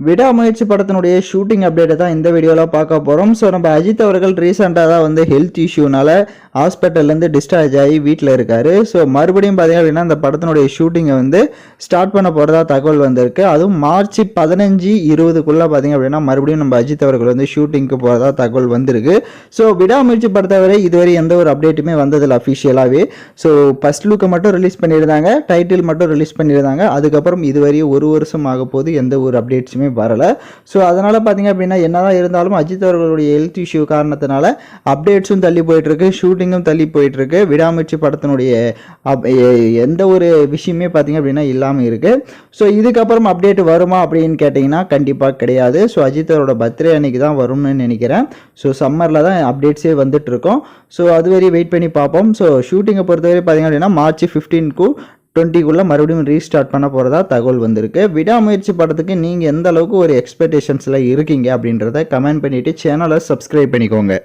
விடாமுயற்சி படத்தினுடைய ஷூட்டிங் அப்டேட்டை தான் இந்த வீடியோவில் பார்க்க போகிறோம். ஸோ நம்ம அஜித் அவர்கள் ரீசெண்டாக தான் வந்து ஹெல்த் இஷ்யூனால ஹாஸ்பிட்டல்லேருந்து டிஸ்சார்ஜ் ஆகி வீட்டில் இருக்காரு. ஸோ மறுபடியும் பார்த்தீங்க அப்படின்னா அந்த படத்தினுடைய ஷூட்டிங்கை வந்து ஸ்டார்ட் பண்ண போகிறதா தகவல் வந்திருக்கு. அதுவும் மார்ச் 15-20க்குள்ளே பார்த்தீங்க அப்படின்னா மறுபடியும் நம்ம அஜித் அவர்கள் வந்து ஷூட்டிங்க்கு போகிறதா தகவல் வந்திருக்கு. ஸோ விடாமுயற்சி படத்தவரை இதுவரை எந்த ஒரு அப்டேட்டுமே வந்ததில்லை அஃபிஷியலாகவே. ஸோ ஃபர்ஸ்ட் லுக்கை மட்டும் ரிலீஸ் பண்ணியிருந்தாங்க, டைட்டில் மட்டும் ரிலீஸ் பண்ணியிருந்தாங்க. அதுக்கப்புறம் இதுவரை ஒரு வருஷம் ஆக போது எந்த ஒரு அப்டேட்ஸுமே வரல. ஸோ அதனால் பார்த்தீங்க அப்படின்னா என்னதான் இருந்தாலும் அஜித் அவர்களுடைய ஹெல்த் இஷ்யூ காரணத்தினால அப்டேட்ஸும் தள்ளி போயிட்டுருக்கு, ஷூட்டிங்கும் தள்ளி போயிட்டுருக்கு. விடாமுயற்சி படத்தினுடைய எந்த ஒரு விஷயமே பார்த்தீங்க அப்படின்னா இல்லாமல் இருக்குது. ஸோ இதுக்கப்புறம் அப்டேட் வருமா அப்படின்னு கேட்டிங்கன்னா கண்டிப்பாக கிடையாது. ஸோ அஜித் அவரோட பர்த்டே அன்னைக்கு தான் வரும்னு நினைக்கிறேன். ஸோ சம்மரில் தான் அப்டேட்ஸே வந்துட்டுருக்கோம். ஸோ அதுவரை வெயிட் பண்ணி பார்ப்போம். ஸோ ஷூட்டிங்கை பொறுத்தவரை பார்த்தீங்க அப்படின்னா மார்ச் 15-20க்குள்ளே மறுபடியும் ரீஸ்டார்ட் பண்ண போகிறதா தகவல் வந்திருக்கு. விடாமுயற்சி படத்துக்கு நீங்கள் எந்த அளவுக்கு ஒரு எக்ஸ்பெக்டேஷன்ஸில் இருக்கீங்க அப்படின்றத கமெண்ட் பண்ணிவிட்டு சேனலை சப்ஸ்கிரைப் பண்ணிக்கோங்க.